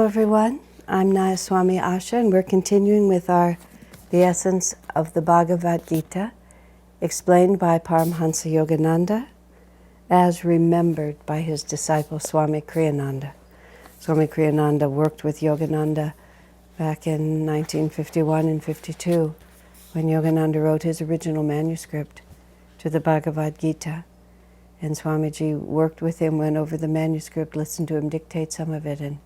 everyone. I'm Nayaswami Asha, and we're continuing with the essence of the Bhagavad Gita, explained by Paramhansa Yogananda, as remembered by his disciple Swami Kriyananda. Swami Kriyananda worked with Yogananda back in 1951 and 52, when Yogananda wrote his original manuscript to the Bhagavad Gita. And Swamiji worked with him, went over the manuscript, listened to him dictate some of it, and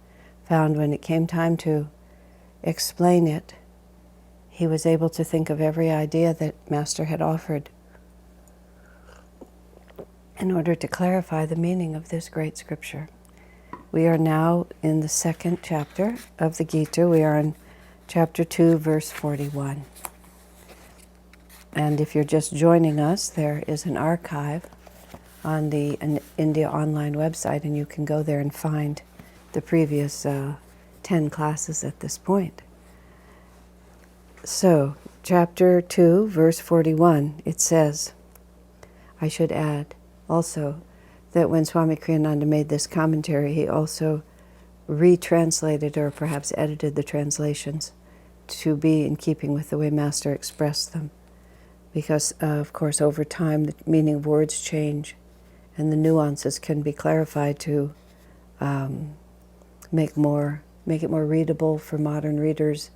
found when it came time to explain it, he was able to think of every idea that Master had offered in order to clarify the meaning of this great scripture. We are now in the second chapter of the Gita. We are in chapter 2, verse 41. And if you're just joining us, there is an archive on the India Online website, and you can go there and find the previous 10 classes at this point. So, chapter 2, verse 41, it says, I should add also that when Swami Kriyananda made this commentary, he also retranslated or perhaps edited the translations to be in keeping with the way Master expressed them. Because, of course, over time, the meaning of words change, and the nuances can be clarified to make it more readable for modern readers,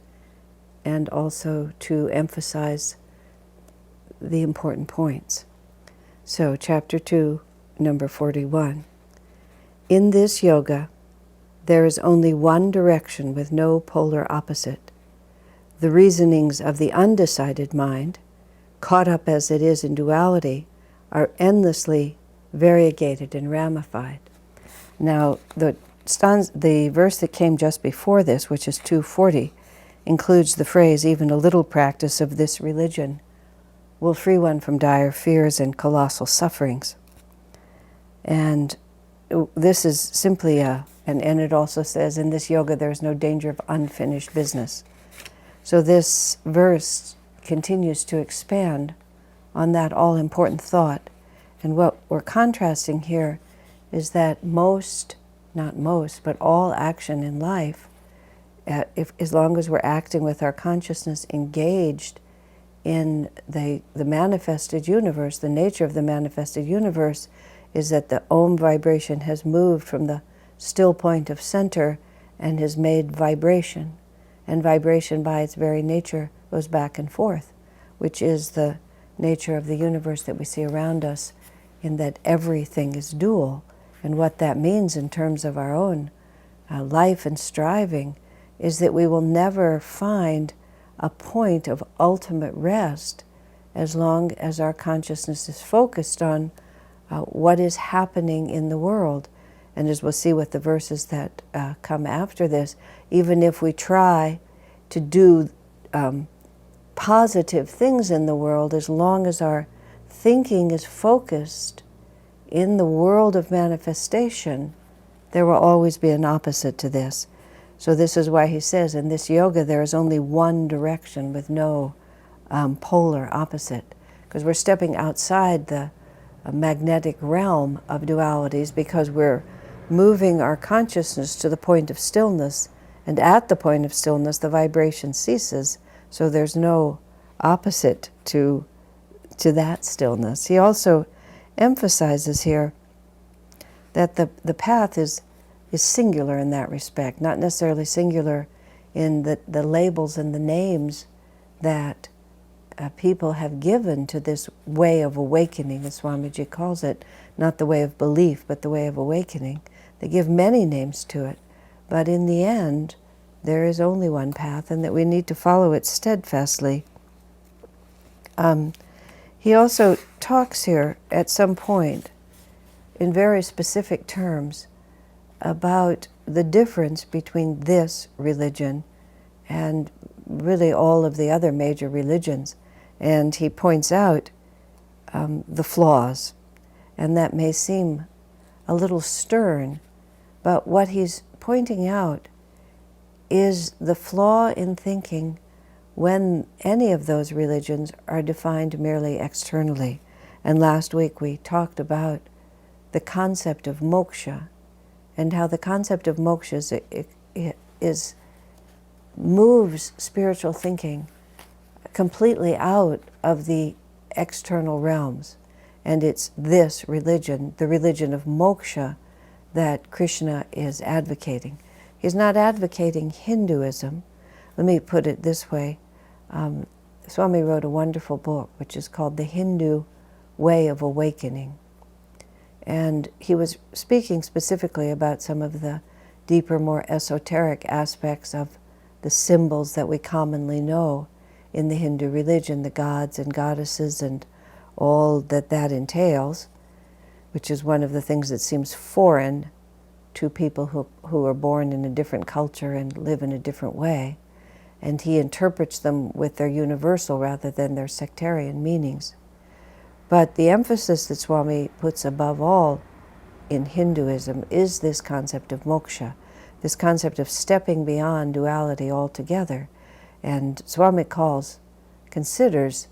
and also to emphasize the important points. So, chapter 2, number 41. In this yoga, there is only one direction with no polar opposite. The reasonings of the undecided mind, caught up as it is in duality, are endlessly variegated and ramified. Now, the verse that came just before this, which is 240, includes the phrase, even a little practice of this religion will free one from dire fears and colossal sufferings. And this is simply and it also says, in this yoga there is no danger of unfinished business. So this verse continues to expand on that all-important thought. And what we're contrasting here is that all action in life, as long as we're acting with our consciousness engaged in the manifested universe, the nature of the manifested universe is that the Om vibration has moved from the still point of center and has made vibration. And vibration by its very nature goes back and forth, which is the nature of the universe that we see around us, in that everything is dual. And what that means in terms of our own life and striving is that we will never find a point of ultimate rest as long as our consciousness is focused on what is happening in the world. And as we'll see with the verses that come after this, even if we try to do positive things in the world, as long as our thinking is focused in the world of manifestation, there will always be an opposite to this. So this is why he says, in this yoga there is only one direction with no polar opposite. Because we're stepping outside the magnetic realm of dualities, because we're moving our consciousness to the point of stillness, and at the point of stillness the vibration ceases, so there's no opposite to that stillness. He also emphasizes here that the path is singular in that respect, not necessarily singular in the labels and the names that people have given to this way of awakening, as Swamiji calls it, not the way of belief, but the way of awakening. They give many names to it, but in the end, there is only one path, and that we need to follow it steadfastly. He also talks here at some point in very specific terms about the difference between this religion and really all of the other major religions. And he points out the flaws. And that may seem a little stern, but what he's pointing out is the flaw in thinking when any of those religions are defined merely externally. And last week we talked about the concept of moksha, and how the concept of moksha is moves spiritual thinking completely out of the external realms. And it's this religion, the religion of moksha, that Krishna is advocating. He's not advocating Hinduism. Let me put it this way. Swami wrote a wonderful book which is called The Hindu Way of Awakening. And he was speaking specifically about some of the deeper, more esoteric aspects of the symbols that we commonly know in the Hindu religion, the gods and goddesses and all that that entails, which is one of the things that seems foreign to people who are born in a different culture and live in a different way. And he interprets them with their universal rather than their sectarian meanings. But the emphasis that Swami puts above all in Hinduism is this concept of moksha, this concept of stepping beyond duality altogether. And Swami considers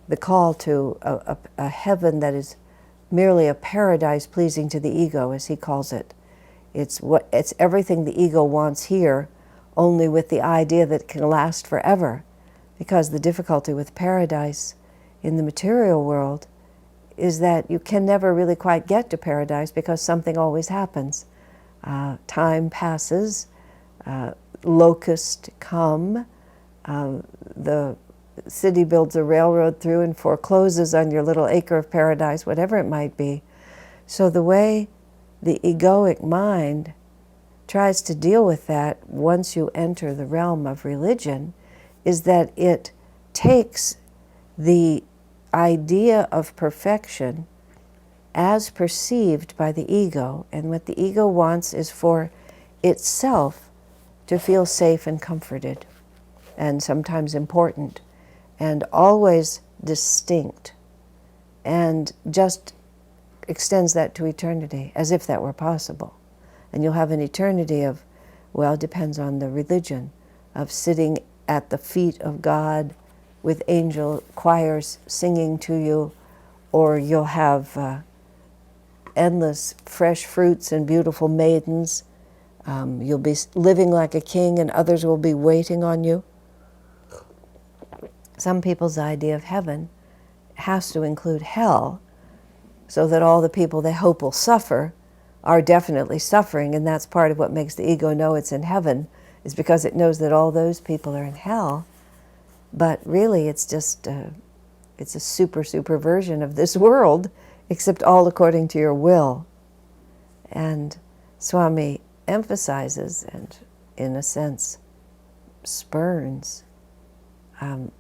the call to a heaven that is merely a paradise pleasing to the ego, as he calls it. It's everything the ego wants here, only with the idea that it can last forever. Because the difficulty with paradise in the material world is that you can never really quite get to paradise because something always happens. Time passes, locusts come, the city builds a railroad through and forecloses on your little acre of paradise, whatever it might be. So the way the egoic mind tries to deal with that once you enter the realm of religion is that it takes the idea of perfection as perceived by the ego, and what the ego wants is for itself to feel safe and comforted, and sometimes important, and always distinct, and just extends that to eternity, as if that were possible. And you'll have an eternity of, well, it depends on the religion, of sitting at the feet of God with angel choirs singing to you, or you'll have endless fresh fruits and beautiful maidens. You'll be living like a king and others will be waiting on you. Some people's idea of heaven has to include hell, so that all the people they hope will suffer are definitely suffering, and that's part of what makes the ego know it's in heaven, is because it knows that all those people are in hell. But really it's just it's a super version of this world, except all according to your will. And Swami emphasizes and, in a sense, spurns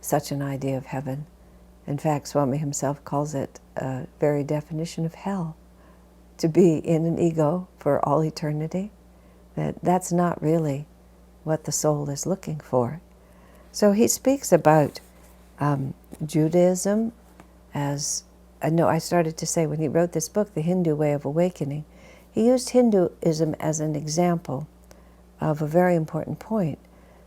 such an idea of heaven. In fact, Swami himself calls it a very definition of hell, to be in an ego for all eternity. That's not really what the soul is looking for. So he speaks about Judaism as, I started to say when he wrote this book, The Hindu Way of Awakening, he used Hinduism as an example of a very important point,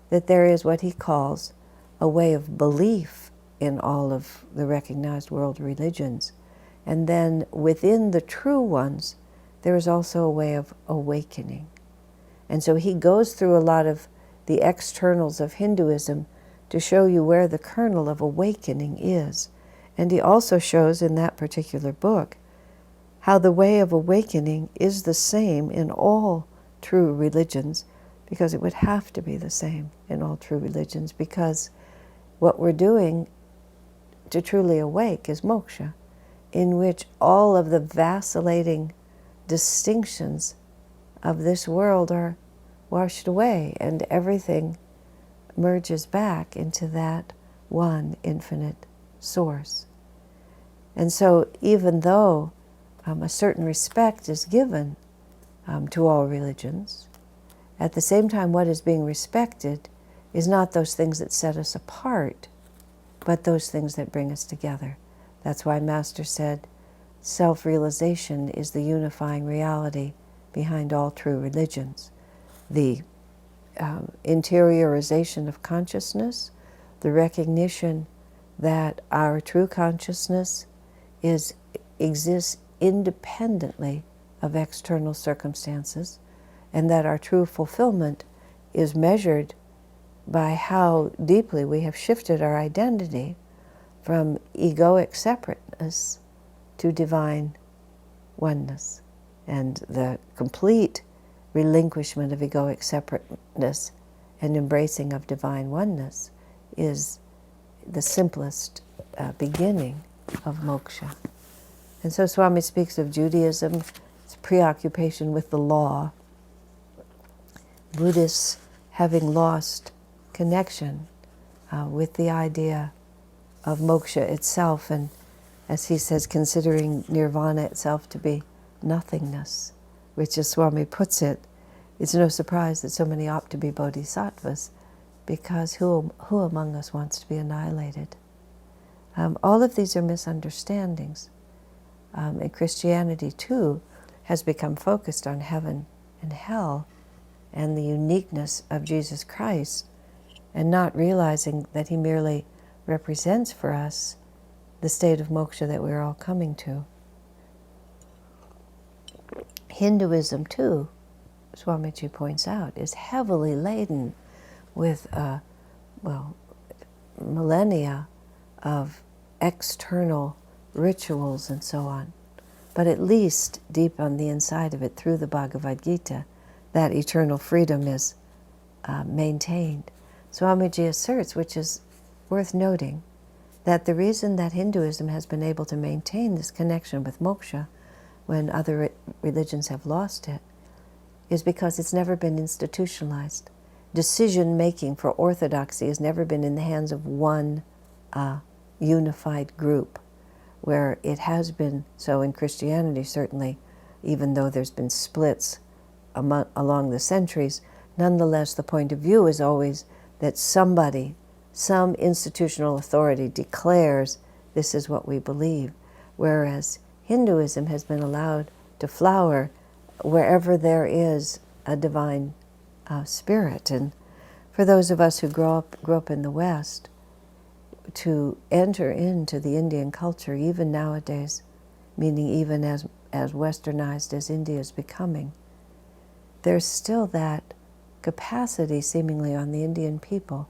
that there is what he calls a way of belief in all of the recognized world religions. And then within the true ones, there is also a way of awakening. And so he goes through a lot of the externals of Hinduism to show you where the kernel of awakening is. And he also shows in that particular book how the way of awakening is the same in all true religions, because it would have to be the same in all true religions, because what we're doing to truly awake is moksha, in which all of the vacillating distinctions of this world are washed away, and everything merges back into that one infinite source. And so even though a certain respect is given to all religions, at the same time what is being respected is not those things that set us apart, but those things that bring us together. That's why Master said, self-realization is the unifying reality behind all true religions. The interiorization of consciousness, the recognition that our true consciousness exists independently of external circumstances, and that our true fulfillment is measured by how deeply we have shifted our identity from egoic separateness to divine oneness. And the complete relinquishment of egoic separateness and embracing of divine oneness is the simplest beginning of moksha. And so Swami speaks of Judaism, its preoccupation with the law, Buddhists having lost connection with the idea of moksha itself, and as he says, considering nirvana itself to be nothingness, which as Swami puts it, it's no surprise that so many opt to be bodhisattvas, because who among us wants to be annihilated? All of these are misunderstandings. And Christianity, too, has become focused on heaven and hell and the uniqueness of Jesus Christ, and not realizing that he merely represents for us the state of moksha that we're all coming to. Hinduism, too, Swamiji points out, is heavily laden with, millennia of external rituals and so on. But at least deep on the inside of it, through the Bhagavad Gita, that eternal freedom is maintained. Swamiji asserts, which is worth noting, that the reason that Hinduism has been able to maintain this connection with moksha when other religions have lost it is because it's never been institutionalized. Decision-making for orthodoxy has never been in the hands of one unified group, where it has been so in Christianity, certainly, even though there's been splits along the centuries. Nonetheless, the point of view is always that somebody, some institutional authority declares this is what we believe, whereas Hinduism has been allowed to flower wherever there is a divine spirit. And for those of us who grew up in the West, to enter into the Indian culture, even nowadays, meaning even as westernized as India is becoming, there's still that capacity seemingly on the Indian people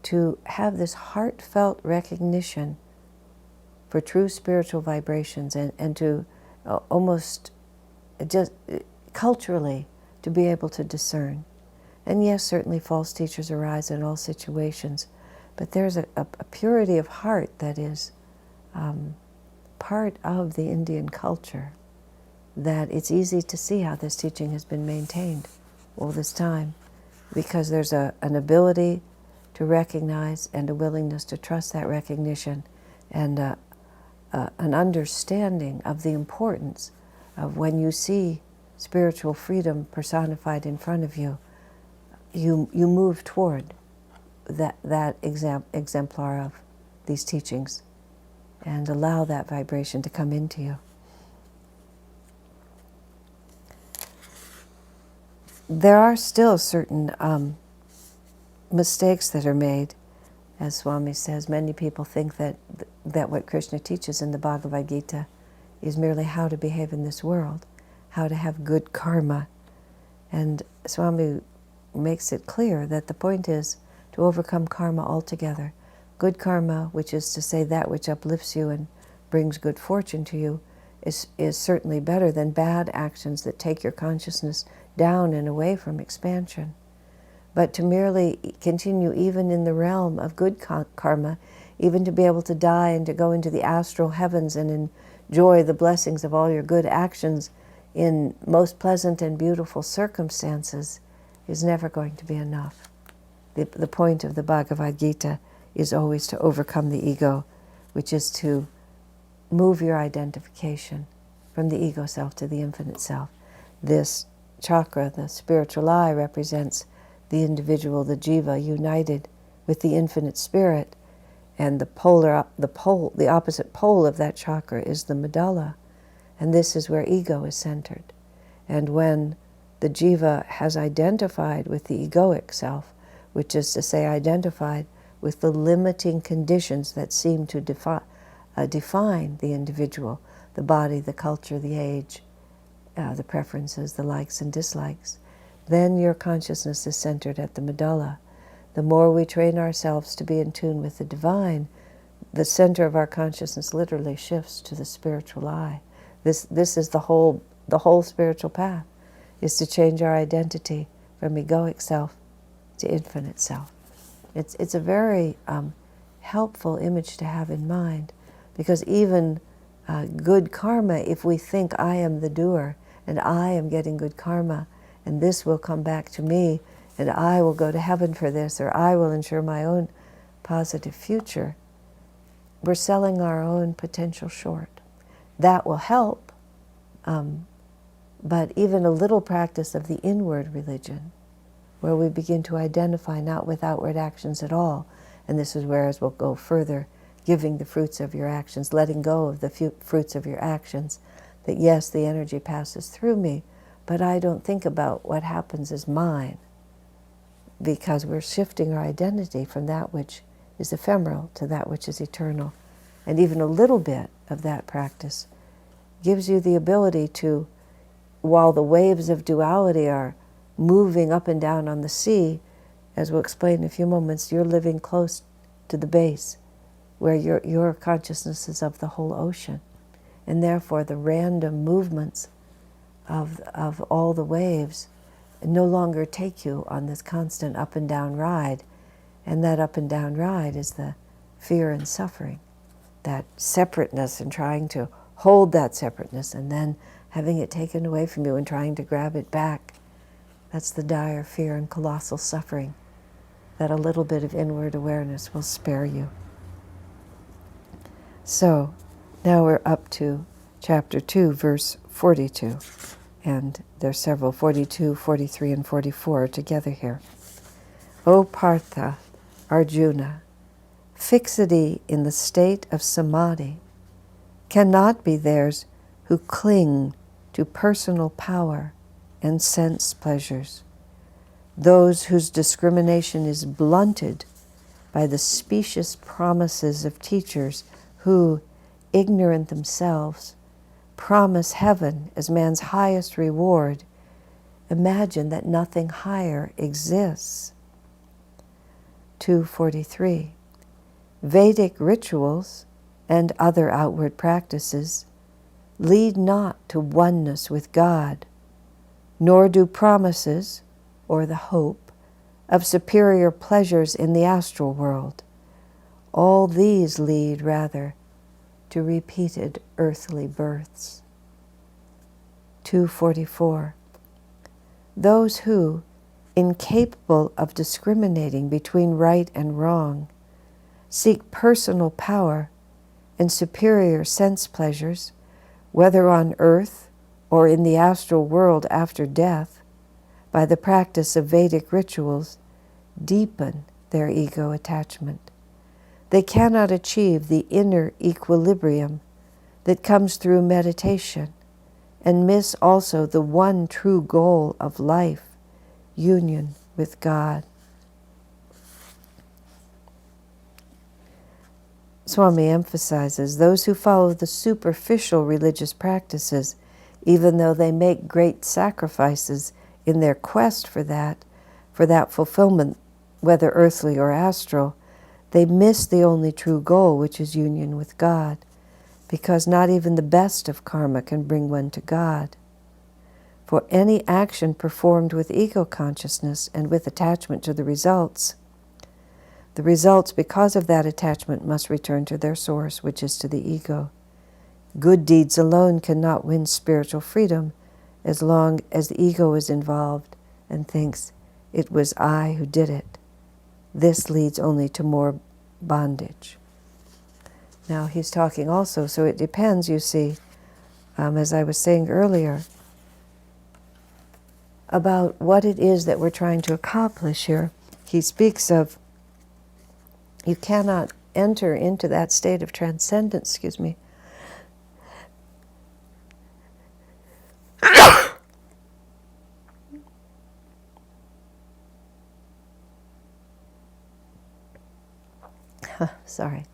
to have this heartfelt recognition for true spiritual vibrations, and to almost just culturally to be able to discern. And yes, certainly false teachers arise in all situations, but there's a purity of heart that is part of the Indian culture, that it's easy to see how this teaching has been maintained all this time, because there's an ability to recognize and a willingness to trust that recognition, and an understanding of the importance of when you see spiritual freedom personified in front of you, you move toward that exemplar of these teachings and allow that vibration to come into you. There are still certain mistakes that are made. As Swami says, many people think that what Krishna teaches in the Bhagavad Gita is merely how to behave in this world, how to have good karma. And Swami makes it clear that the point is to overcome karma altogether. Good karma, which is to say that which uplifts you and brings good fortune to you, is certainly better than bad actions that take your consciousness down and away from expansion. But to merely continue even in the realm of good karma, even to be able to die and to go into the astral heavens and enjoy the blessings of all your good actions in most pleasant and beautiful circumstances, is never going to be enough. The point of the Bhagavad Gita is always to overcome the ego, which is to move your identification from the ego self to the infinite self. This chakra, the spiritual eye, represents the individual, the jiva, united with the infinite spirit, and the opposite pole of that chakra is the medulla, and this is where ego is centered. And when the jiva has identified with the egoic self, which is to say identified with the limiting conditions that seem to define the individual, the body, the culture, the age, the preferences, the likes and dislikes, then your consciousness is centered at the medulla. The more we train ourselves to be in tune with the divine, the center of our consciousness literally shifts to the spiritual eye. This is the whole spiritual path, is to change our identity from egoic self to infinite self. It's a very helpful image to have in mind, because even good karma, if we think I am the doer and I am getting good karma and this will come back to me and I will go to heaven for this, or I will ensure my own positive future, we're selling our own potential short. That will help, but even a little practice of the inward religion, where we begin to identify not with outward actions at all, and this is where, as we'll go further, giving the fruits of your actions, letting go of the fruits of your actions, that yes, the energy passes through me, but I don't think about what happens as mine, because we're shifting our identity from that which is ephemeral to that which is eternal. And even a little bit of that practice gives you the ability to, while the waves of duality are moving up and down on the sea, as we'll explain in a few moments, you're living close to the base, where your consciousness is of the whole ocean. And therefore the random movements of all the waves no longer take you on this constant up and down ride. And that up and down ride is the fear and suffering, that separateness, and trying to hold that separateness and then having it taken away from you and trying to grab it back. That's the dire fear and colossal suffering that a little bit of inward awareness will spare you. So now we're up to chapter 2, verse 42. And there's several, 42, 43, and 44 together here. O Partha, Arjuna, fixity in the state of samadhi cannot be theirs who cling to personal power and sense pleasures, those whose discrimination is blunted by the specious promises of teachers who, ignorant themselves, promise heaven as man's highest reward, imagine that nothing higher exists. 243. Vedic rituals and other outward practices lead not to oneness with God, nor do promises, or the hope, of superior pleasures in the astral world. All these lead, rather, to repeated earthly births. 244. Those who, incapable of discriminating between right and wrong, seek personal power and superior sense pleasures, whether on earth or in the astral world after death, by the practice of Vedic rituals, deepen their ego attachment. They cannot achieve the inner equilibrium that comes through meditation, and miss also the one true goal of life, union with God. Swami emphasizes those who follow the superficial religious practices, even though they make great sacrifices in their quest for that fulfillment, whether earthly or astral, they miss the only true goal, which is union with God, because not even the best of karma can bring one to God. For any action performed with ego consciousness and with attachment to the results, because of that attachment, must return to their source, which is to the ego. Good deeds alone cannot win spiritual freedom as long as the ego is involved and thinks, it was I who did it. This leads only to more bondage. Now he's talking also, so it depends, you see, as I was saying earlier, about what it is that we're trying to accomplish here. He speaks of, you cannot enter into that state of transcendence, sorry.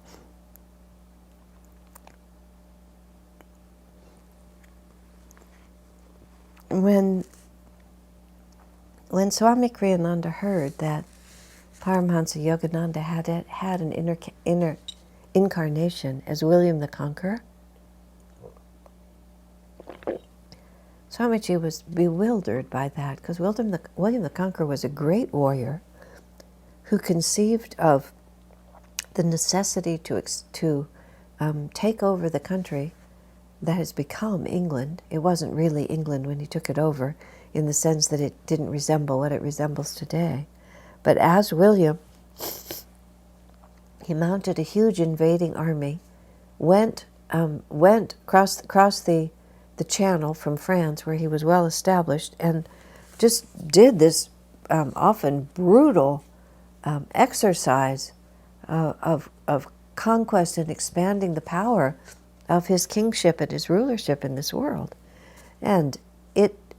When when Swami Kriyananda heard that Paramhansa Yogananda had an inner incarnation as William the Conqueror, Swamiji was bewildered by that, because William the Conqueror was a great warrior who conceived of the necessity to take over the country that has become England. It wasn't really England when he took it over, in the sense that it didn't resemble what it resembles today. But as William, he mounted a huge invading army, went across the Channel from France, where he was well established, and just did this often brutal exercise of conquest and expanding the power of his kingship and his rulership in this world. And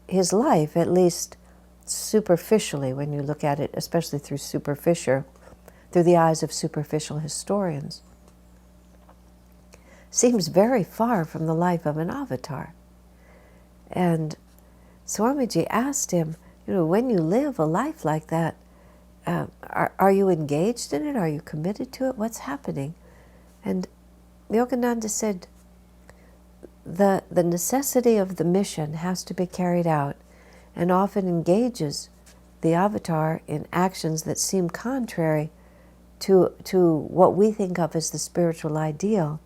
his life, at least superficially, when you look at it, especially through the eyes of superficial historians, seems very far from the life of an avatar. And Swamiji asked him, when you live a life like that, are you engaged in it? Are you committed to it? What's happening? And Yogananda said, the necessity of the mission has to be carried out, and often engages the avatar in actions that seem contrary to what we think of as the spiritual ideal.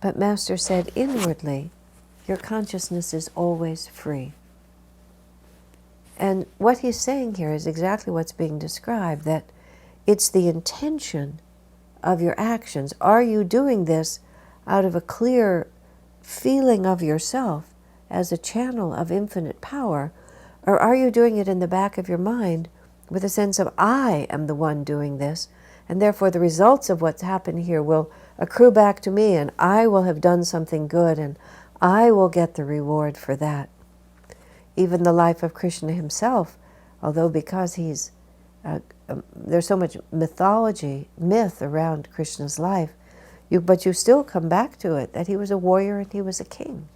But Master said, inwardly, your consciousness is always free. And what he's saying here is exactly what's being described, that it's the intention of your actions. Are you doing this out of a clear feeling of yourself as a channel of infinite power, or are you doing it in the back of your mind with a sense of, I am the one doing this, and therefore the results of what's happened here will accrue back to me, and I will have done something good, and I will get the reward for that. Even the life of Krishna himself, although because he's there's so much myth around Krishna's life, but you still come back to it, that he was a warrior and he was a king.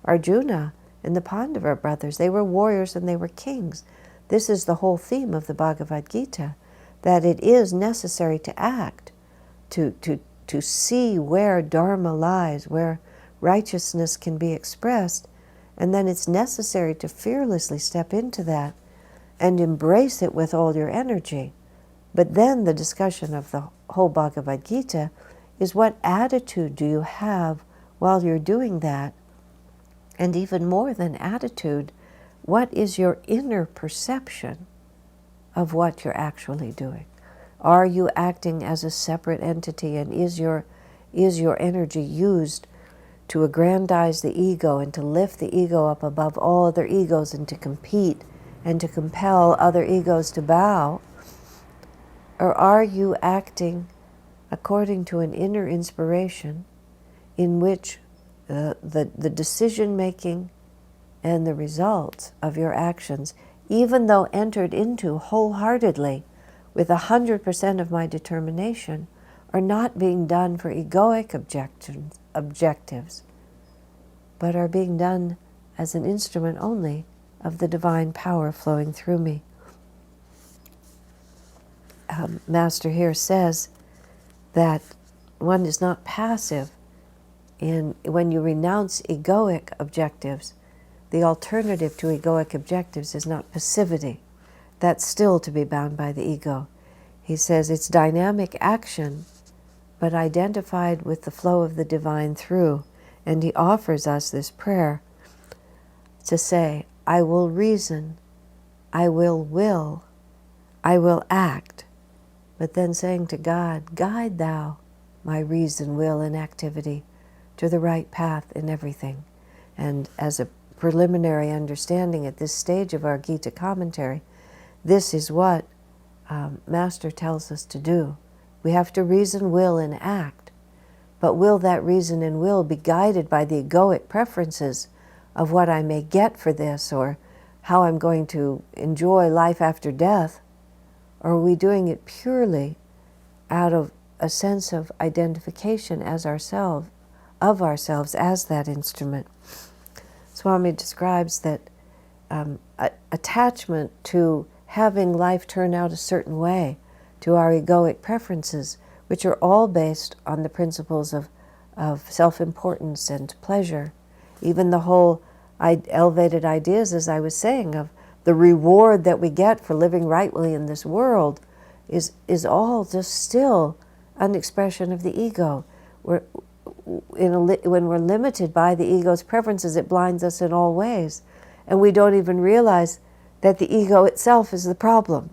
Arjuna and the Pandava brothers, they were warriors and they were kings. This is the whole theme of the Bhagavad Gita, that it is necessary to act, to see where Dharma lies, where righteousness can be expressed, and then it's necessary to fearlessly step into that and embrace it with all your energy. But then the discussion of the whole Bhagavad Gita is, what attitude do you have while you're doing that? And even more than attitude, what is your inner perception of what you're actually doing? Are you acting as a separate entity, and is your energy used to aggrandize the ego and to lift the ego up above all other egos and to compete and to compel other egos to bow? Or are you acting according to an inner inspiration in which the decision-making and the results of your actions, even though entered into wholeheartedly with 100% of my determination, are not being done for egoic objectives, but are being done as an instrument only of the divine power flowing through me? Master here says that one is not passive when you renounce egoic objectives. The alternative to egoic objectives is not passivity. That's still to be bound by the ego. He says it's dynamic action, but identified with the flow of the divine through. And he offers us this prayer to say, I will reason, I will, I will act. But then saying to God, guide thou my reason, will, and activity to the right path in everything. And as a preliminary understanding at this stage of our Gita commentary, this is what Master tells us to do. We have to reason, will, and act. But will that reason and will be guided by the egoic preferences of what I may get for this, or how I'm going to enjoy life after death? Or are we doing it purely out of a sense of identification as ourselves, of ourselves as that instrument? Swami describes that attachment to having life turn out a certain way, to our egoic preferences, which are all based on the principles of self-importance and pleasure. Even the whole elevated ideas, as I was saying, of the reward that we get for living rightly in this world is all just still an expression of the ego. When we're limited by the ego's preferences, it blinds us in all ways. And we don't even realize that the ego itself is the problem.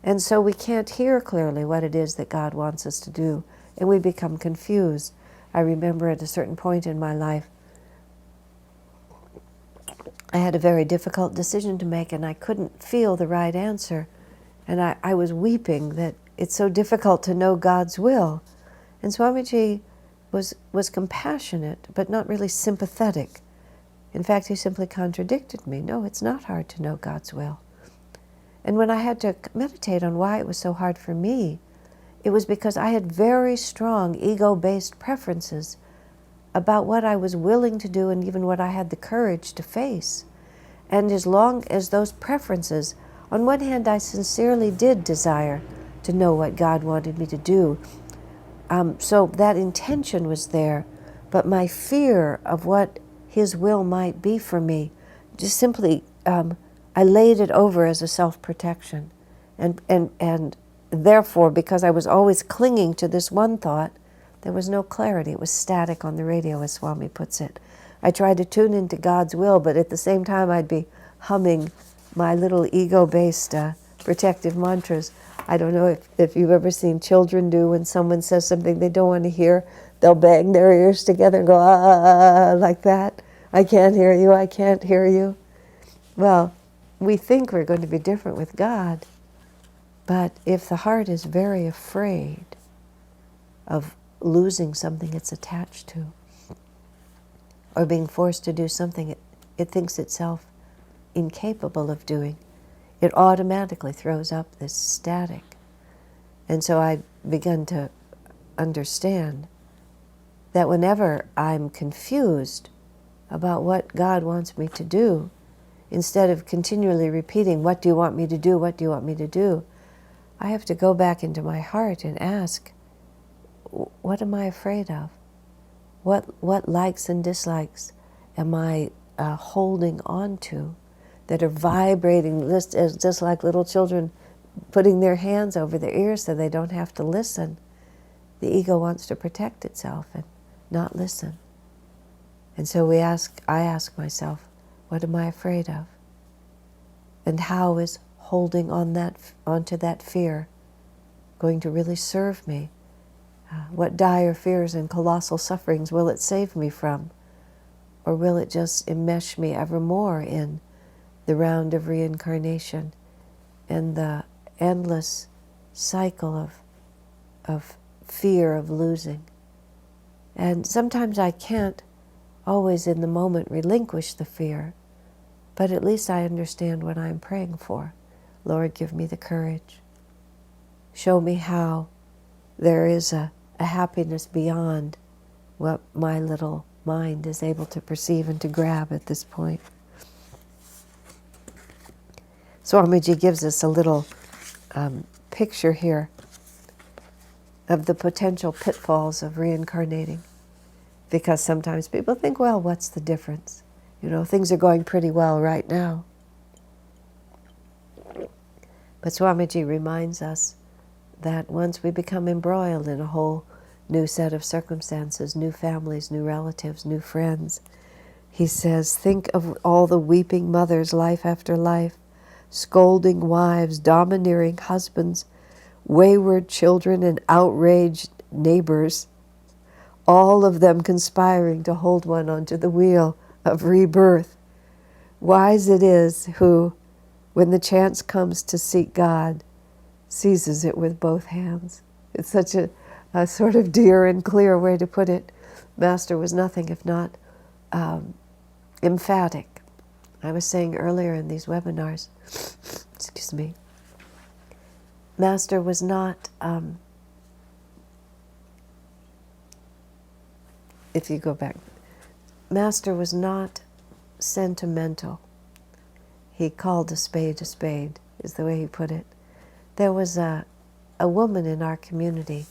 And so we can't hear clearly what it is that God wants us to do, and we become confused. I remember at a certain point in my life, I had a very difficult decision to make, and I couldn't feel the right answer. And I was weeping that it's so difficult to know God's will. And Swamiji was compassionate, but not really sympathetic. In fact, he simply contradicted me. No, it's not hard to know God's will. And when I had to meditate on why it was so hard for me, it was because I had very strong ego-based preferences about what I was willing to do and even what I had the courage to face. And as long as those preferences, on one hand, I sincerely did desire to know what God wanted me to do. So that intention was there, but my fear of what His will might be for me, just simply, I laid it over as a self-protection. And therefore, because I was always clinging to this one thought, there was no clarity. It was static on the radio, as Swami puts it. I tried to tune into God's will, but at the same time I'd be humming my little ego-based protective mantras. I don't know if you've ever seen children do when someone says something they don't want to hear. They'll bang their ears together and go, ah, like that. I can't hear you, I can't hear you. Well, we think we're going to be different with God, but if the heart is very afraid of losing something it's attached to, or being forced to do something it thinks itself incapable of doing, it automatically throws up this static. And so I begun to understand that whenever I'm confused about what God wants me to do, instead of continually repeating, what do you want me to do, what do you want me to do, I have to go back into my heart and ask, what am I afraid of? What likes and dislikes am I holding on to that are vibrating just like little children putting their hands over their ears so they don't have to listen? The ego wants to protect itself and not listen. And so I ask myself, what am I afraid of? And how is holding onto that fear going to really serve me? What dire fears and colossal sufferings will it save me from? Or will it just enmesh me evermore in the round of reincarnation and the endless cycle of fear of losing? And sometimes I can't always in the moment relinquish the fear, but at least I understand what I'm praying for. Lord, give me the courage. Show me how there is a happiness beyond what my little mind is able to perceive and to grab at this point. Swamiji gives us a little picture here of the potential pitfalls of reincarnating, because sometimes people think, well, what's the difference? You know, things are going pretty well right now. But Swamiji reminds us that once we become embroiled in a whole new set of circumstances, new families, new relatives, new friends, he says, think of all the weeping mothers life after life, scolding wives, domineering husbands, wayward children, and outraged neighbors, all of them conspiring to hold one onto the wheel of rebirth. Wise it is who, when the chance comes to seek God, seizes it with both hands. It's such a sort of dear and clear way to put it. Master was nothing if not emphatic. I was saying earlier in these webinars, excuse me, Master was not, if you go back, Master was not sentimental. he called a spade, is the way he put it. There was a woman in our community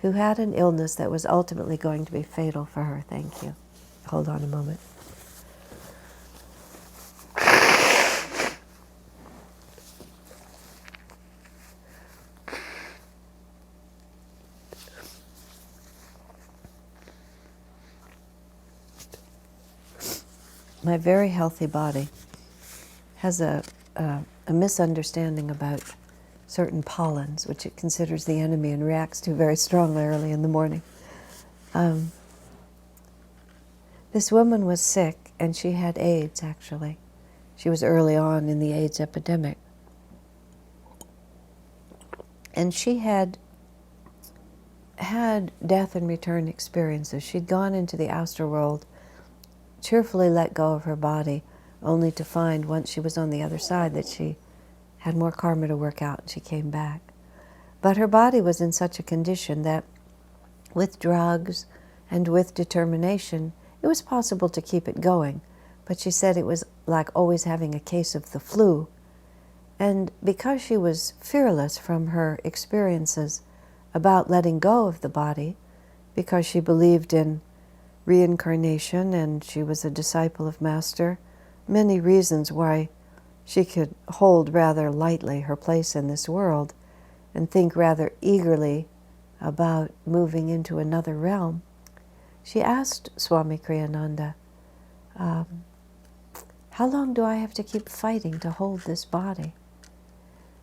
who had an illness that was ultimately going to be fatal for her. Thank you. Hold on a moment. My very healthy body has a misunderstanding about certain pollens, which it considers the enemy and reacts to very strongly early in the morning. This woman was sick, and she had AIDS, actually. She was early on in the AIDS epidemic. And she had death and return experiences. She'd gone into the astral world, cheerfully let go of her body, only to find once she was on the other side that she had more karma to work out, and she came back. But her body was in such a condition that with drugs and with determination, it was possible to keep it going. But she said it was like always having a case of the flu. And because she was fearless from her experiences about letting go of the body, because she believed in reincarnation and she was a disciple of Master, many reasons why she could hold rather lightly her place in this world and think rather eagerly about moving into another realm, she asked Swami Kriyananda, how long do I have to keep fighting to hold this body?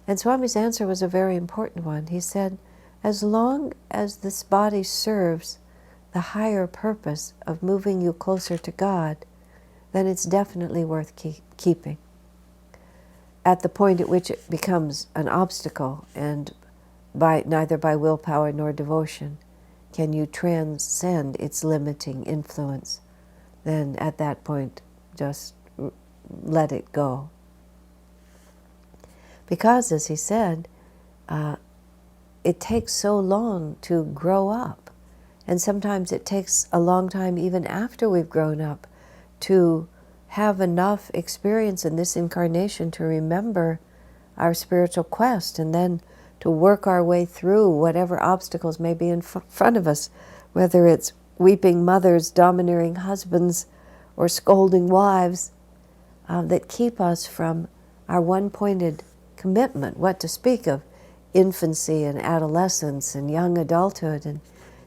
And Swami's answer was a very important one. He said, as long as this body serves the higher purpose of moving you closer to God, then it's definitely worth keeping. At the point at which it becomes an obstacle, and neither by willpower nor devotion can you transcend its limiting influence, then at that point just let it go. Because, as he said, it takes so long to grow up, and sometimes it takes a long time even after we've grown up to have enough experience in this incarnation to remember our spiritual quest, and then to work our way through whatever obstacles may be in front of us, whether it's weeping mothers, domineering husbands, or scolding wives that keep us from our one-pointed commitment, what to speak of infancy and adolescence and young adulthood. And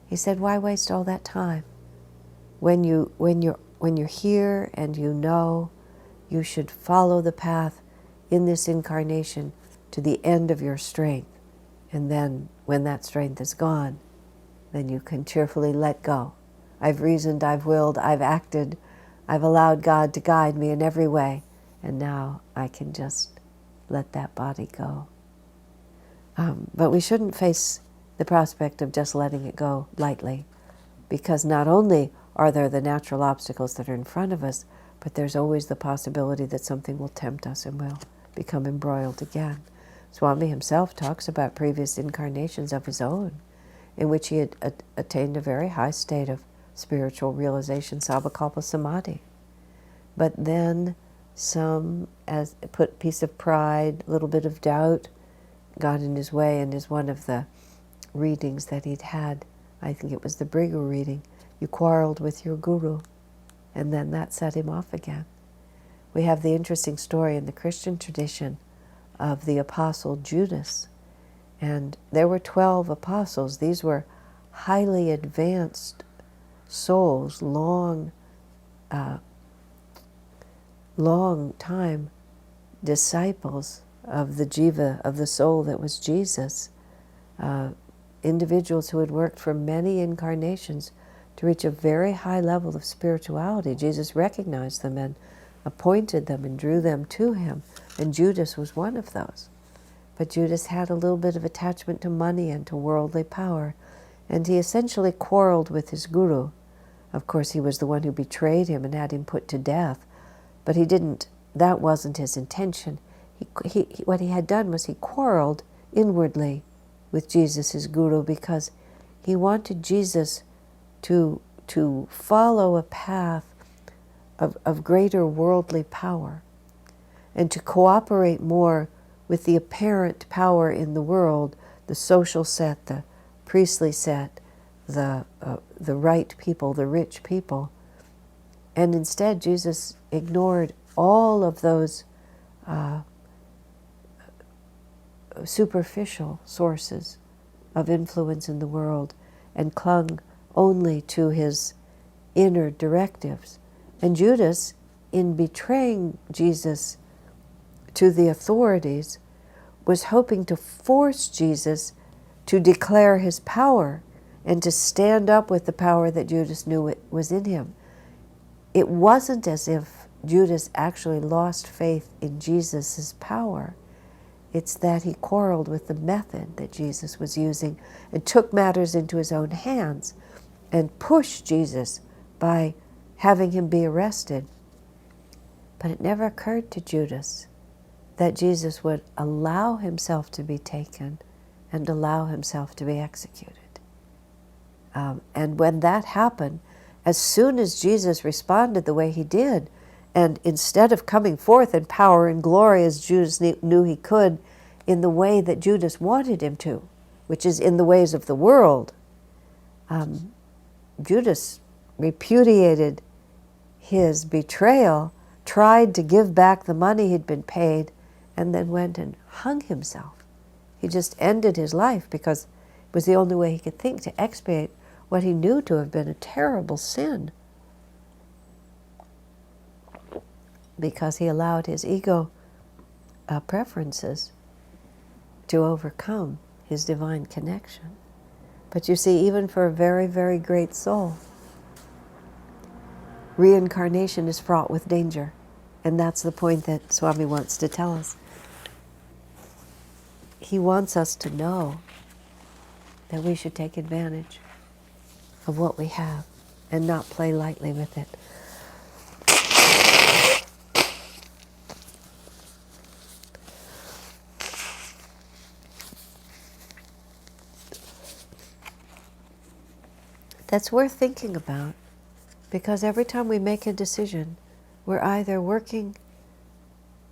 he said, why waste all that time? When you're here and you know, you should follow the path in this incarnation to the end of your strength. And then when that strength is gone, then you can cheerfully let go. I've reasoned, I've willed, I've acted, I've allowed God to guide me in every way, and now I can just let that body go. But we shouldn't face the prospect of just letting it go lightly, because not only are there the natural obstacles that are in front of us, but there's always the possibility that something will tempt us and we'll become embroiled again. Swami himself talks about previous incarnations of his own, in which he had attained a very high state of spiritual realization, Sabbakalpa Samadhi. But then some, as put piece of pride, a little bit of doubt, got in his way, and is one of the readings that he'd had, I think it was the Brigu reading, you quarreled with your guru, and then that set him off again. We have the interesting story in the Christian tradition of the apostle Judas, and there were 12 apostles. These were highly advanced souls, long time disciples of the jiva, of the soul that was Jesus, individuals who had worked for many incarnations to reach a very high level of spirituality. Jesus recognized them and appointed them and drew them to him, and Judas was one of those. But Judas had a little bit of attachment to money and to worldly power, and he essentially quarreled with his guru. Of course, he was the one who betrayed him and had him put to death, but that wasn't his intention. What he had done was he quarreled inwardly with Jesus, his guru, because he wanted Jesus to follow a path of greater worldly power. and to cooperate more with the apparent power in the world, the social set, the priestly set, the right people, the rich people. And instead, Jesus ignored all of those superficial sources of influence in the world and clung only to his inner directives. And Judas, in betraying Jesus to the authorities, was hoping to force Jesus to declare his power and to stand up with the power that Judas knew it was in him. It wasn't as if Judas actually lost faith in Jesus' power. It's that he quarreled with the method that Jesus was using and took matters into his own hands and pushed Jesus by having him be arrested. But it never occurred to Judas that Jesus would allow himself to be taken and allow himself to be executed. And when that happened, as soon as Jesus responded the way he did, and instead of coming forth in power and glory as Judas knew he could, in the way that Judas wanted him to, which is in the ways of the world, Judas repudiated his betrayal, tried to give back the money he'd been paid, and then went and hung himself. He just ended his life because it was the only way he could think to expiate what he knew to have been a terrible sin, because he allowed his ego preferences to overcome his divine connection. But you see, even for a very, very great soul, reincarnation is fraught with danger. And that's the point that Swami wants to tell us. He wants us to know that we should take advantage of what we have and not play lightly with it. That's worth thinking about, because every time we make a decision, we're either working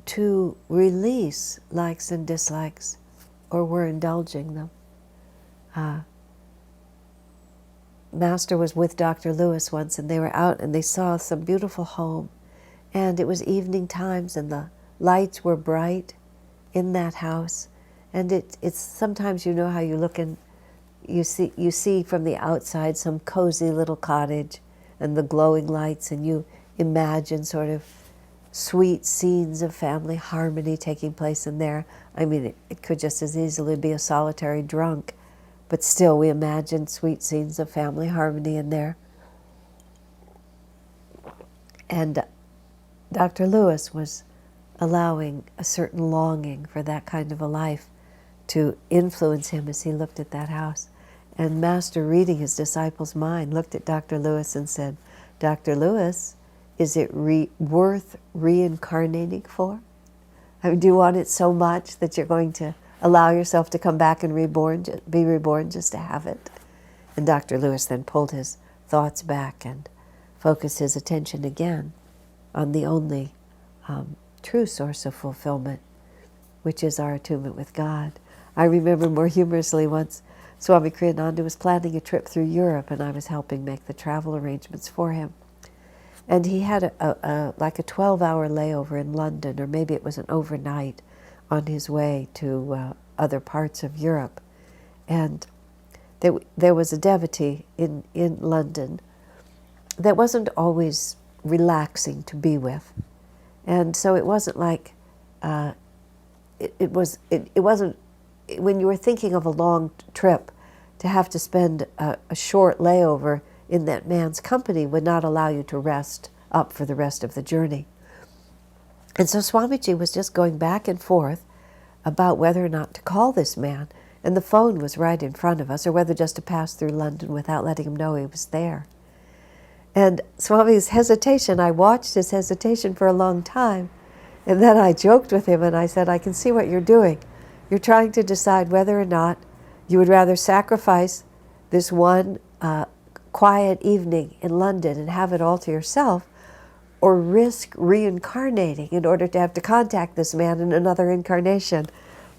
to release likes and dislikes, or we're indulging them. Master was with Dr. Lewis once, and they were out and they saw some beautiful home, and it was evening times and the lights were bright in that house, and it's sometimes, you know how you look and you see from the outside some cozy little cottage and the glowing lights, and you imagine sort of sweet scenes of family harmony taking place in there. I mean, it could just as easily be a solitary drunk, but still we imagine sweet scenes of family harmony in there. And Dr. Lewis was allowing a certain longing for that kind of a life to influence him as he looked at that house. And Master, reading his disciple's mind, looked at Dr. Lewis and said, "Dr. Lewis, is it worth reincarnating for? I mean, do you want it so much that you're going to allow yourself to come back and be reborn just to have it?" And Dr. Lewis then pulled his thoughts back and focused his attention again on the only true source of fulfillment, which is our attunement with God. I remember more humorously once, Swami Kriyananda was planning a trip through Europe, and I was helping make the travel arrangements for him. And he had like a 12-hour layover in London, or maybe it was an overnight on his way to other parts of Europe. And there was a devotee in London that wasn't always relaxing to be with. And so it wasn't like, it wasn't, when you were thinking of a long trip, to have to spend a short layover in that man's company would not allow you to rest up for the rest of the journey. And so Swamiji was just going back and forth about whether or not to call this man, and the phone was right in front of us, or whether just to pass through London without letting him know he was there. And Swami's hesitation, I watched his hesitation for a long time, and then I joked with him and I said, "I can see what you're doing. You're trying to decide whether or not you would rather sacrifice this one quiet evening in London and have it all to yourself, or risk reincarnating in order to have to contact this man in another incarnation.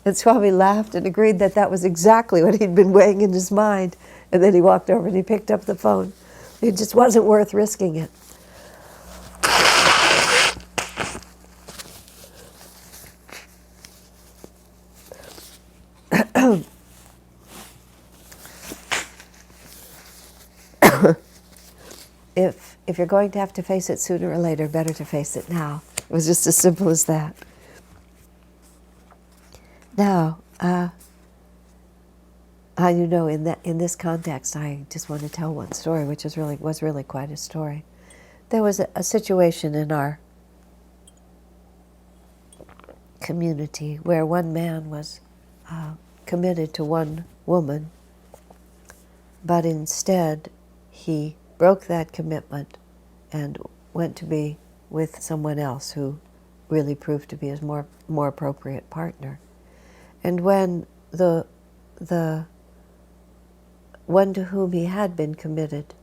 And Swami laughed and agreed that that was exactly what he'd been weighing in his mind. And then he walked over and he picked up the phone. It just wasn't worth risking it. If you're going to have to face it sooner or later, better to face it now. It was just as simple as that. Now, in this context, I just want to tell one story, which was really quite a story. There was a situation in our community where one man was committed to one woman, but instead he broke that commitment and went to be with someone else who really proved to be his more appropriate partner. And when the one to whom he had been committed,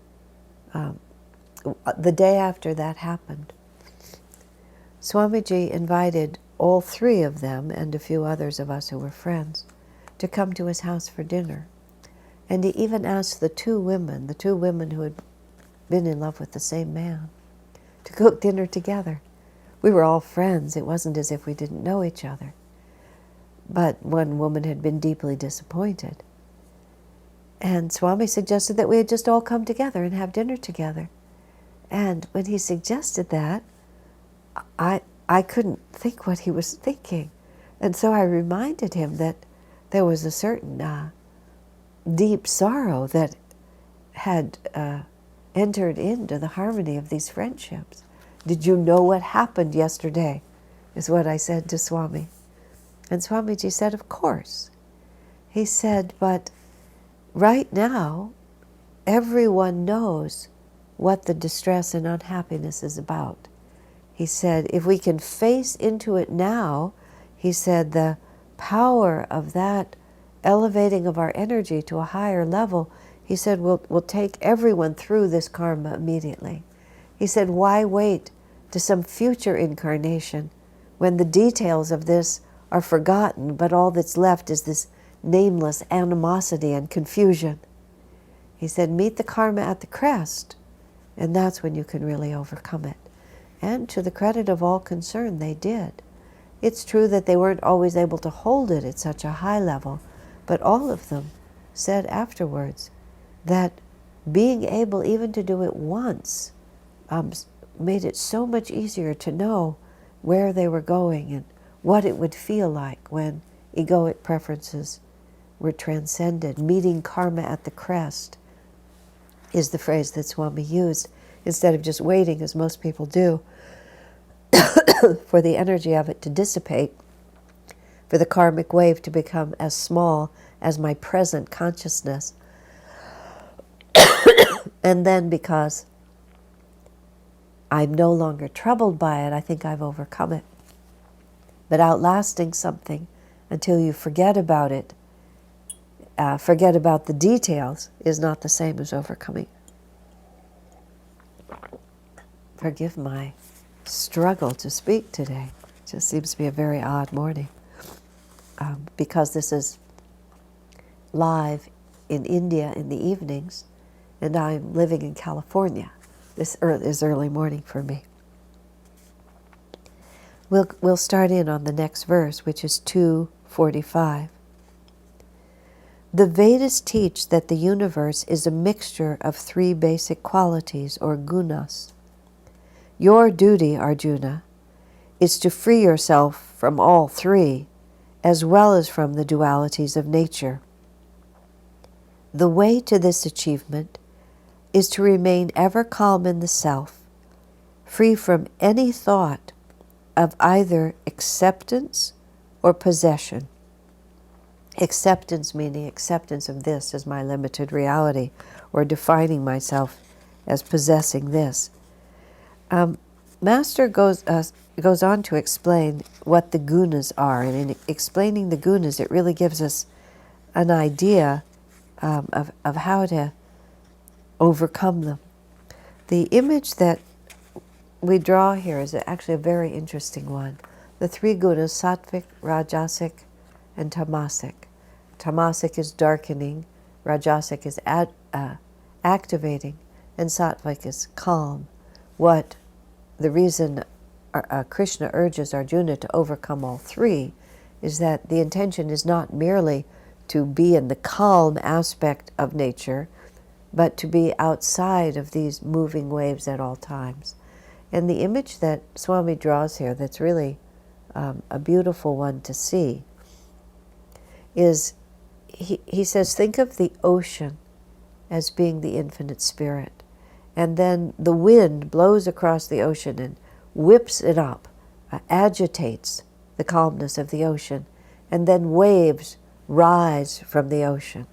the day after that happened, Swamiji invited all three of them and a few others of us who were friends to come to his house for dinner. And he even asked the two women who had been in love with the same man, to cook dinner together. We were all friends. It wasn't as if we didn't know each other. But one woman had been deeply disappointed. And Swami suggested that we had just all come together and have dinner together. And when he suggested that, I couldn't think what he was thinking. And so I reminded him that there was a certain deep sorrow that had entered into the harmony of these friendships. Did you know what happened yesterday? Is what I said to Swami. And Swamiji said, of course. He said, but right now, everyone knows what the distress and unhappiness is about. He said, if we can face into it now, he said, the power of that elevating of our energy to a higher level, he said, we'll take everyone through this karma immediately. He said, why wait to some future incarnation when the details of this are forgotten, but all that's left is this nameless animosity and confusion. He said, meet the karma at the crest, and that's when you can really overcome it. And to the credit of all concerned, they did. It's true that they weren't always able to hold it at such a high level, but all of them said afterwards that being able even to do it once made it so much easier to know where they were going and what it would feel like when egoic preferences were transcended. Meeting karma at the crest is the phrase that Swami used, instead of just waiting, as most people do, for the energy of it to dissipate, for the karmic wave to become as small as my present consciousness. And then, because I'm no longer troubled by it, I think I've overcome it. But outlasting something until you forget about it, forget about the details, is not the same as overcoming. Forgive my struggle to speak today. It just seems to be a very odd morning. Because this is live in India in the evenings, and I'm living in California. This is early morning for me. We'll start in on the next verse, which is 2:45. The Vedas teach that the universe is a mixture of three basic qualities, or gunas. Your duty, Arjuna, is to free yourself from all three, as well as from the dualities of nature. The way to this achievement is to remain ever calm in the self, free from any thought of either acceptance or possession. Acceptance meaning acceptance of this as my limited reality, or defining myself as possessing this. Master goes on to explain what the gunas are, and in explaining the gunas, it really gives us an idea of how to overcome them. The image that we draw here is actually a very interesting one. The three gunas, sattvic, rajasic, and tamasic. Tamasic is darkening, rajasic is activating, and sattvic is calm. What the reason Krishna urges Arjuna to overcome all three is that the intention is not merely to be in the calm aspect of nature, but to be outside of these moving waves at all times. And the image that Swami draws here, that's really a beautiful one to see, is he says, think of the ocean as being the infinite spirit. And then the wind blows across the ocean and whips it up, agitates the calmness of the ocean, and then waves rise from the ocean.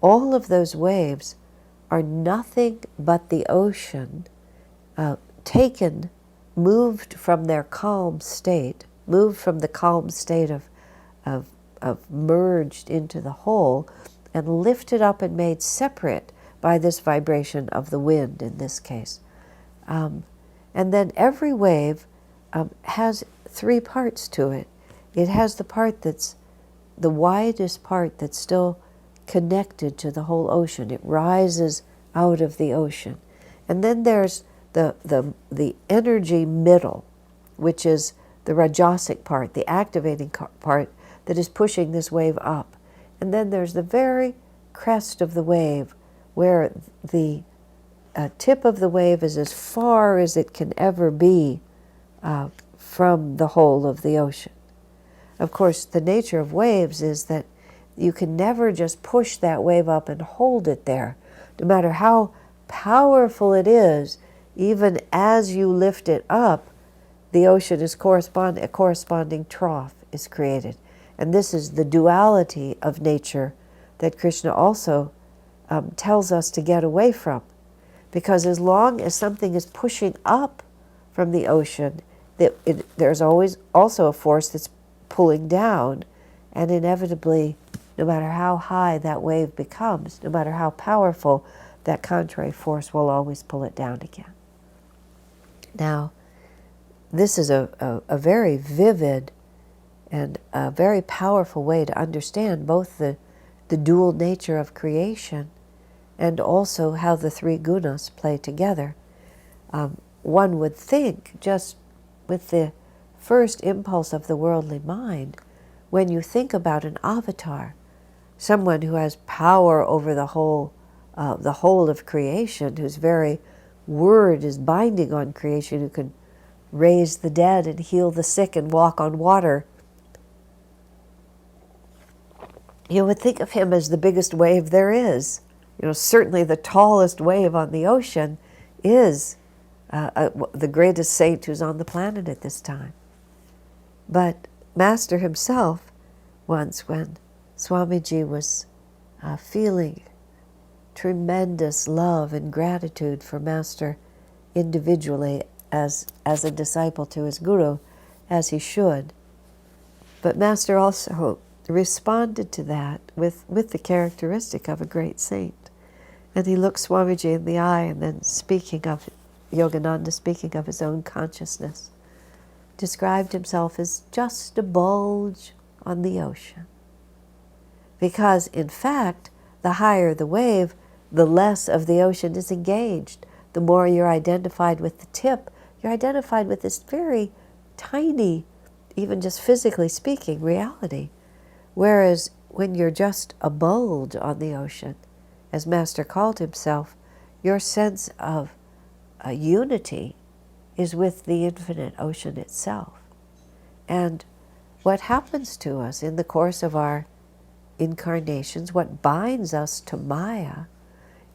All of those waves are nothing but the ocean moved from their calm state, moved from the calm state of merged into the whole, and lifted up and made separate by this vibration of the wind in this case. And then every wave has three parts to it. It has the part that's the widest part that's still connected to the whole ocean. It rises out of the ocean. And then there's the energy middle, which is the rajasic part, the activating part that is pushing this wave up. And then there's the very crest of the wave, where the tip of the wave is as far as it can ever be from the whole of the ocean. Of course, the nature of waves is that you can never just push that wave up and hold it there. No matter how powerful it is, even as you lift it up, the ocean is a corresponding trough is created. And this is the duality of nature that Krishna also tells us to get away from. Because as long as something is pushing up from the ocean, there's always also a force that's pulling down, and inevitably, no matter how high that wave becomes, no matter how powerful, that contrary force will always pull it down again. Now, this is a very vivid and a very powerful way to understand both the dual nature of creation and also how the three gunas play together. One would think, just with the first impulse of the worldly mind, when you think about an avatar, someone who has power over the whole of creation, whose very word is binding on creation, who can raise the dead and heal the sick and walk on water, you would think of him as the biggest wave there is. Certainly the tallest wave on the ocean is the greatest saint who's on the planet at this time. But Master himself, once when Swamiji was feeling tremendous love and gratitude for Master individually as a disciple to his guru, as he should, but Master also responded to that with the characteristic of a great saint. And he looked Swamiji in the eye, and then speaking of Yogananda, speaking of his own consciousness, described himself as just a bulge on the ocean. Because, in fact, the higher the wave, the less of the ocean is engaged. The more you're identified with the tip, you're identified with this very tiny, even just physically speaking, reality. Whereas when you're just a bulge on the ocean, as Master called himself, your sense of a unity is with the infinite ocean itself. And what happens to us in the course of our incarnations, what binds us to Maya,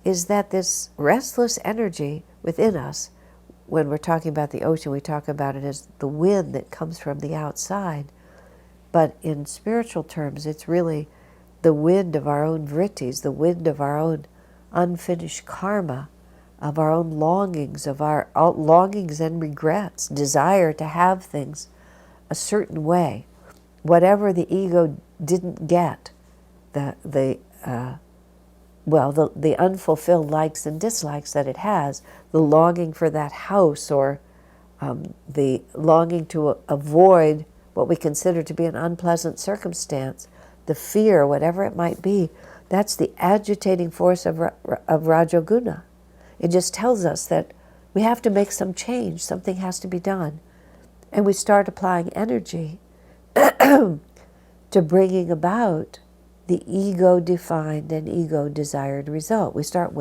is that this restless energy within us, when we're talking about the ocean, we talk about it as the wind that comes from the outside. But in spiritual terms, it's really the wind of our own vrittis, the wind of our own unfinished karma, of our own longings, of our longings and regrets, desire to have things a certain way. Whatever the ego didn't get, the unfulfilled likes and dislikes that it has, the longing for that house or the longing to avoid what we consider to be an unpleasant circumstance, the fear, whatever it might be, that's the agitating force of Rajoguna. It just tells us that we have to make some change, something has to be done. And we start applying energy to bringing about the ego-defined and ego-desired result. We start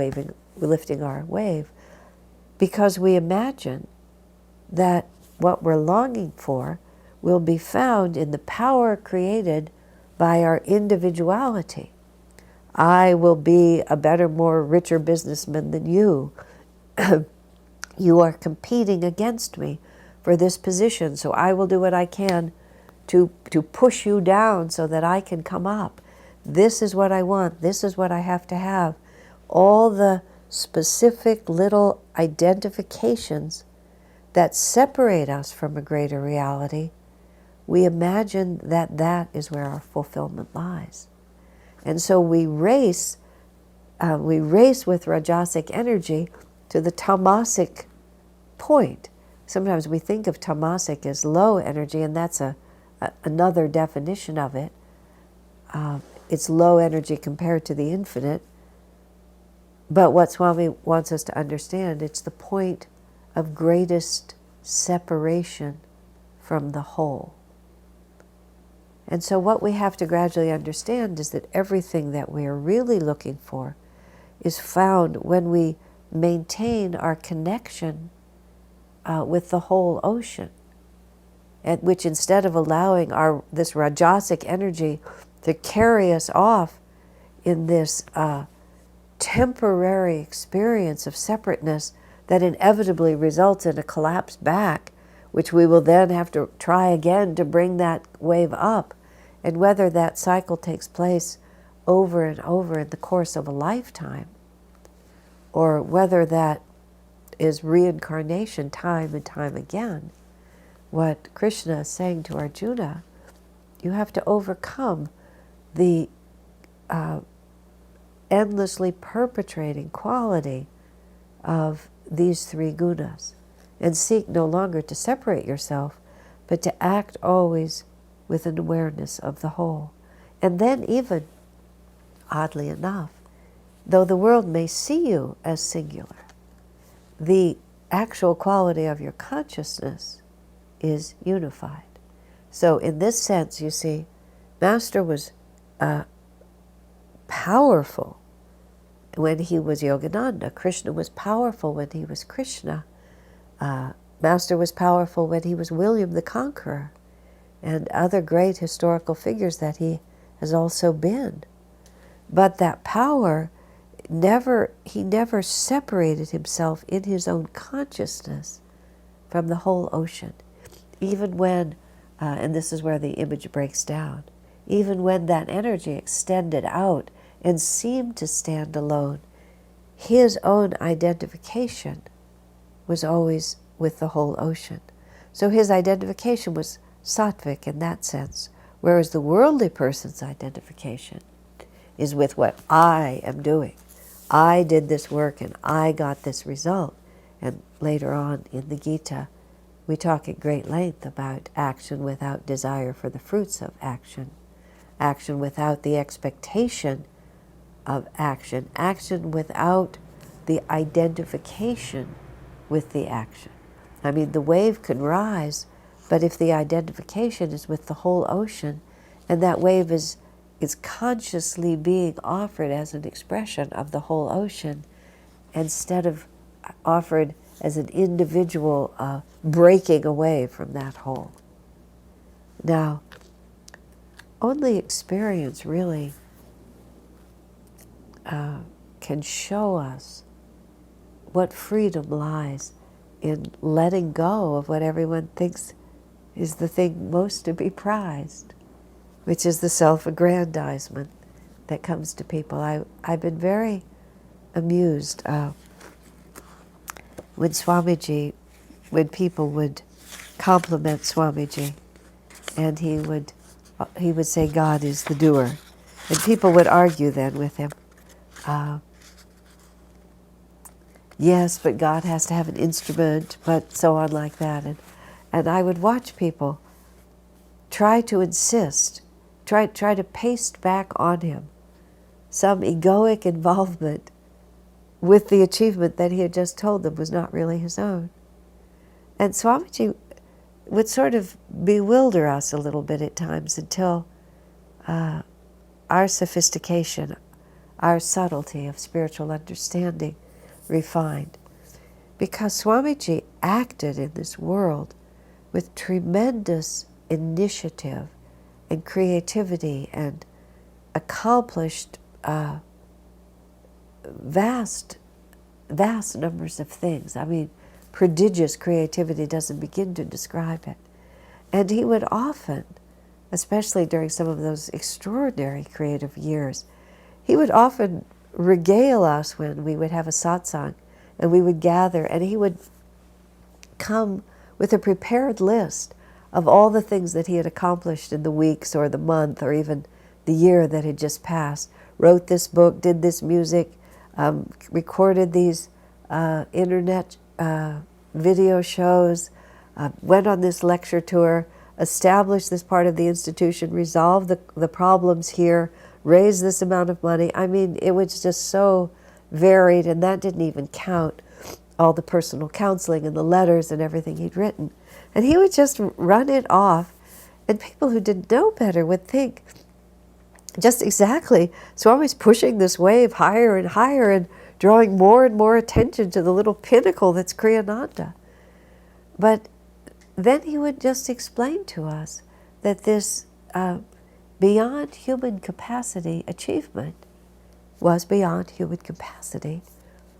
lifting our wave, because we imagine that what we're longing for will be found in the power created by our individuality. I will be a better, more richer businessman than you. You are competing against me for this position, so I will do what I can to push you down so that I can come up. This is what I want. This is what I have to have. All the specific little identifications that separate us from a greater reality, we imagine that that is where our fulfillment lies. And so we race with Rajasic energy to the tamasic point. Sometimes we think of tamasic as low energy, and that's another definition of it. It's low energy compared to the infinite. But what Swami wants us to understand, it's the point of greatest separation from the whole. And so what we have to gradually understand is that everything that we are really looking for is found when we maintain our connection with the whole ocean, which instead of allowing this Rajasic energy to carry us off in this temporary experience of separateness that inevitably results in a collapse back, which we will then have to try again to bring that wave up. And whether that cycle takes place over and over in the course of a lifetime, or whether that is reincarnation time and time again, what Krishna is saying to Arjuna, you have to overcome the endlessly perpetrating quality of these three gunas, and seek no longer to separate yourself, but to act always with an awareness of the whole. And then even, oddly enough, though the world may see you as singular, the actual quality of your consciousness is unified. So in this sense, you see, Master was powerful when he was Yogananda. Krishna was powerful when he was Krishna. Master was powerful when he was William the Conqueror, and other great historical figures that he has also been. But that power, he never separated himself in his own consciousness from the whole ocean. Even when, and this is where the image breaks down, even when that energy extended out and seemed to stand alone, his own identification was always with the whole ocean. So his identification was sattvic in that sense, whereas the worldly person's identification is with what I am doing. I did this work and I got this result. And later on in the Gita, we talk at great length about action without desire for the fruits of action, action without the expectation of action, action without the identification with the action. I mean, the wave can rise, but if the identification is with the whole ocean, and that wave is consciously being offered as an expression of the whole ocean, instead of offered as an individual breaking away from that whole. Now, only experience really can show us what freedom lies in letting go of what everyone thinks is the thing most to be prized, which is the self-aggrandizement that comes to people. I've been very amused when people would compliment Swamiji, and he would say God is the doer, and people would argue then with him. yes, but God has to have an instrument, but so on like that. And I would watch people try to insist, try to paste back on him some egoic involvement with the achievement that he had just told them was not really his own. And Swamiji would sort of bewilder us a little bit at times until our sophistication, our subtlety of spiritual understanding refined. Because Swamiji acted in this world with tremendous initiative and creativity and accomplished vast numbers of things. I mean, prodigious creativity doesn't begin to describe it. And he would often, especially during some of those extraordinary creative years, he would often regale us when we would have a satsang and we would gather, and he would come with a prepared list of all the things that he had accomplished in the weeks or the month or even the year that had just passed. Wrote this book, did this music, recorded these internet video shows, went on this lecture tour, established this part of the institution, resolved the problems here, raised this amount of money. I mean, it was just so varied, and that didn't even count all the personal counseling and the letters and everything he'd written. And he would just run it off, and people who didn't know better would think just exactly, Swami's pushing this wave higher and higher and drawing more and more attention to the little pinnacle that's Kriyananda. But then he would just explain to us that this beyond human capacity achievement was beyond human capacity,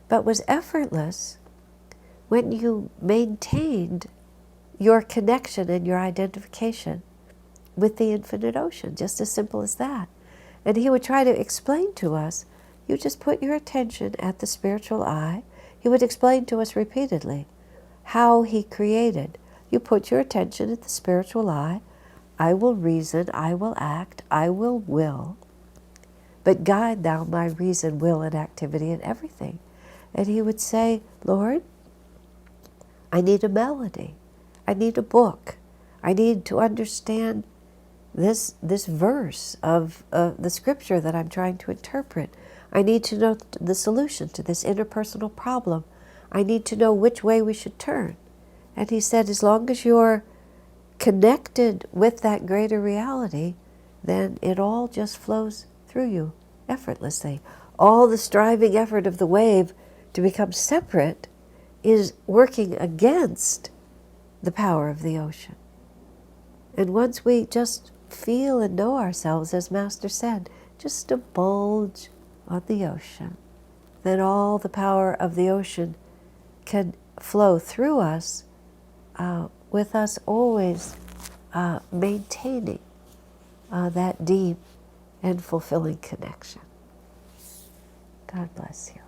but was effortless when you maintained your connection and your identification with the infinite ocean, just as simple as that. And he would try to explain to us, you just put your attention at the spiritual eye. He would explain to us repeatedly how he created. You put your attention at the spiritual eye. I will reason, I will act, I will. But guide thou my reason, will, and activity in everything. And he would say, Lord, I need a melody. I need a book. I need to understand this verse of the scripture that I'm trying to interpret. I need to know the solution to this interpersonal problem. I need to know which way we should turn. And he said, as long as you're connected with that greater reality, then it all just flows through you effortlessly. All the striving effort of the wave to become separate is working against the power of the ocean. And once we just feel and know ourselves, as Master said, just a bulge on the ocean, then all the power of the ocean can flow through us, with us always maintaining that deep and fulfilling connection. God bless you.